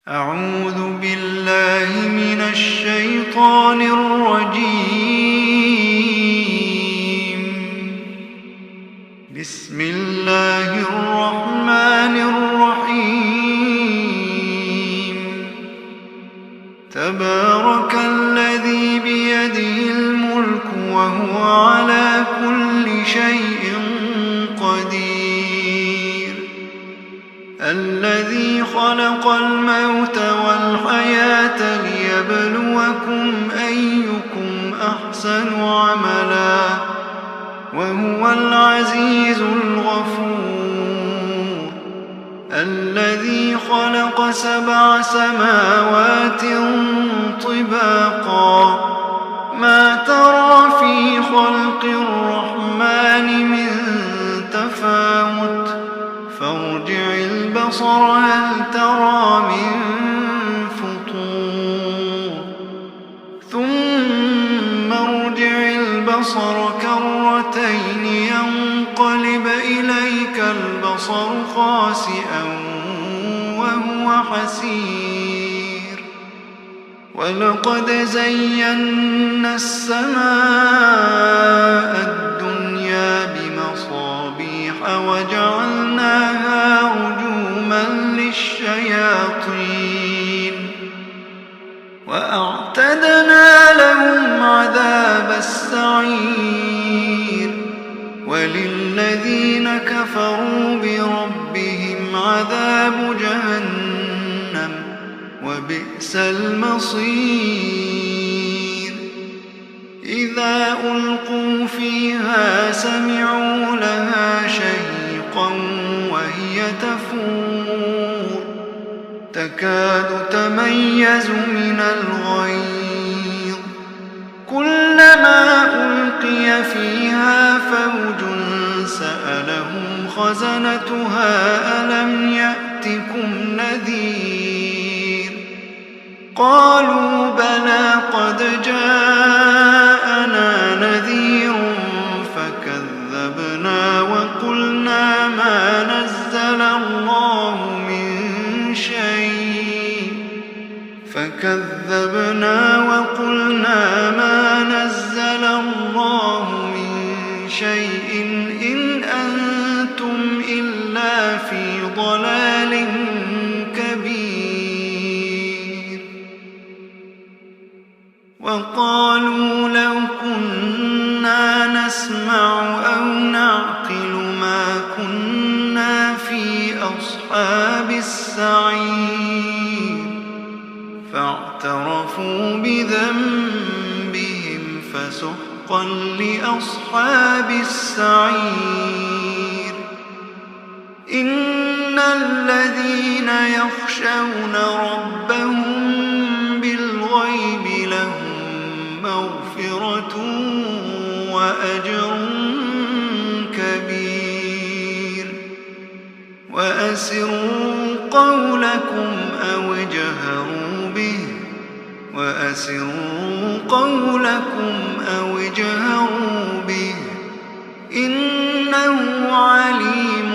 أعوذ بالله من الشيطان الرجيم. بسم الله الرحمن الرحيم. تبارك الذي بيده الملك وهو على كل شيء قدير. الذي خلق الموت والحياة ليبلوكم أيكم أحسن عملا وهو العزيز الغفور. الذي خلق 7 سماوات طباقا ما ترى في خلق الرحمن من تفاوت فارجع البصر هل ترى من فطور ثم ارجع البصر كرتين ينقلب إليك البصر خاسئا وهو حسير. ولقد زينا السماء الدنيا بمصابيح وجعلناها رجوما للشياطين وأعتدنا لهم عذاب السعير. وللذين كفروا بربهم عذاب جهنم وبئس المصير. إذا ألقوا فيها سمعوا لها شهيقا وهي تفور تكاد تميز من الغيظ. كلما ألقي فيها فوج سألهم خزنتها ألم يأتكم نذير قالوا بلى قد جاءنا نذير فكذبنا وقلنا ما نزل الله من شيء إن أنتم إلا في ضلال كبير. وقالوا لو كنا نسمع أو نعقل ما كنا في أصحاب السعير فاعترفوا بذنبهم فسحقا لأصحاب السعير. إن الذين يخشون ربهم بالغيب لهم مغفرة وأجر كبير. وأسروا قولكم أو اجهروا به إنه عليم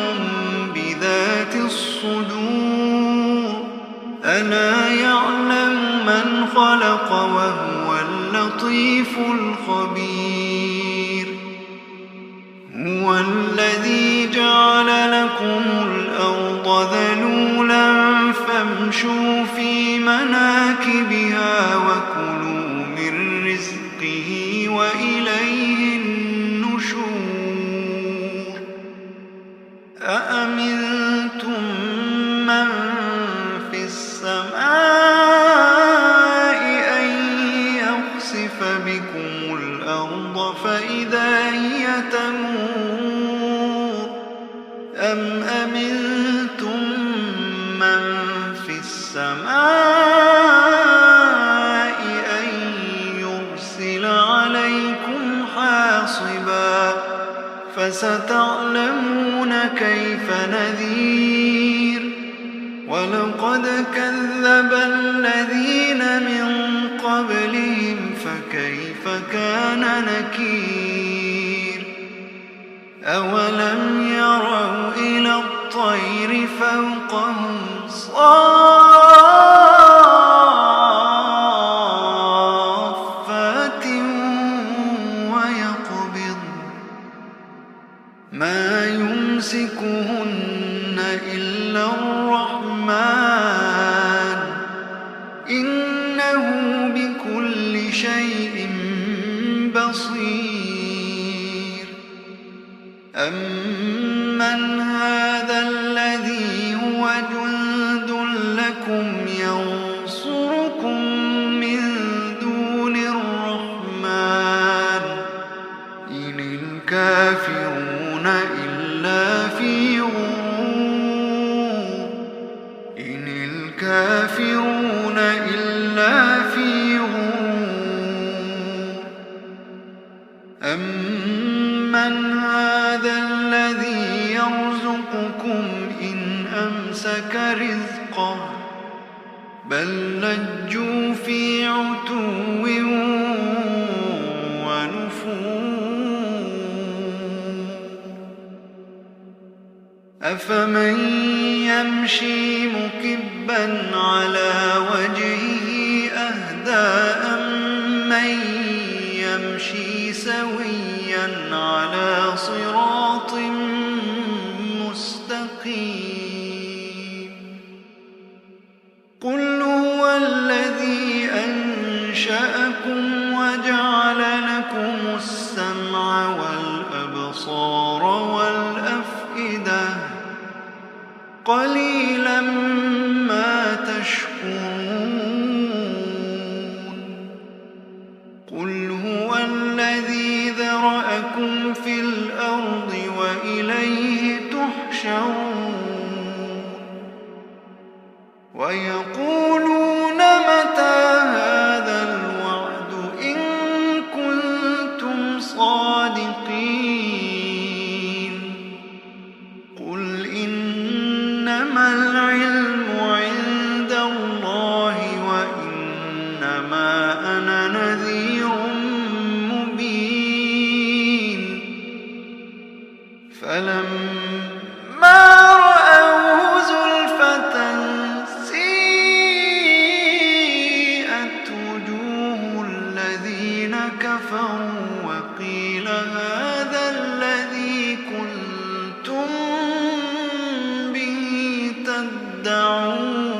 بذات الصدور. ألا يعلم من خلق وهو اللطيف الخبير. هو الذي جعل لكم الأرض ذلولا فامشوا في مناكبها وكلوا من رزقه وإليه النشور. أأمنتم من في السماء أن يخسف بكم الأرض فإذا هي تمور أم أمنتم من في السماء أن يرسل عليكم حاصبا فستعلمون كيف نذير. ولقد كذب الذين من قبلهم فكيف كان نكير. أولم يروا إلى الطير فوقهم ينصركم من دون الرحمن إن الكافرون إلا في غرور إن الكافرون إلا في غرور أمن هذا الذي يرزقكم إن أمسك رزقه بل لجوا في عتو ونفور أفمن يمشي مكبا على وجهه أهدى أمن يمشي سويا على صراط مستقيم قل هو الذي أنشأكم وجعل لكم السمع والأبصار والأفئدة قليلا ما تشكرون قل هو الذي ذرأكم في الأرض وإليه تحشرون ويقولون متى هذا الوعد إن كنتم صادقين قل إنما العلم عند الله وإنما أنا نذير مبين فلما رأوه زلفة سيئت وجوه الذين كفروا وقيل هذا الذي كنتم به تدعون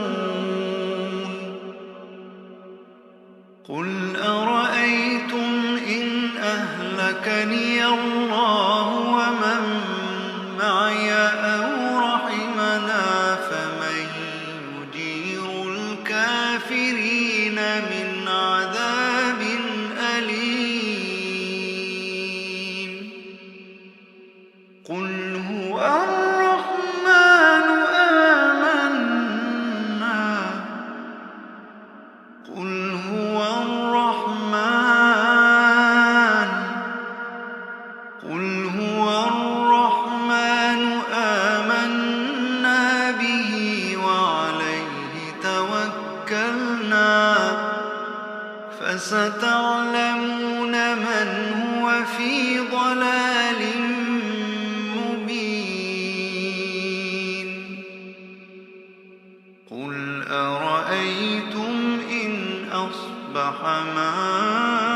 قل أرأيتم إن أهلكني الله ومن معي أو رحمنا فمن يجير الكافرين من عذاب أليم قل هو الرحمن آمنا قل هو الرحمن قل هو الرحمن آمنا به وعليه توكلنا فستعلمون من هو في ضلال مبين قل أرأيتم إن أصبح ماؤكم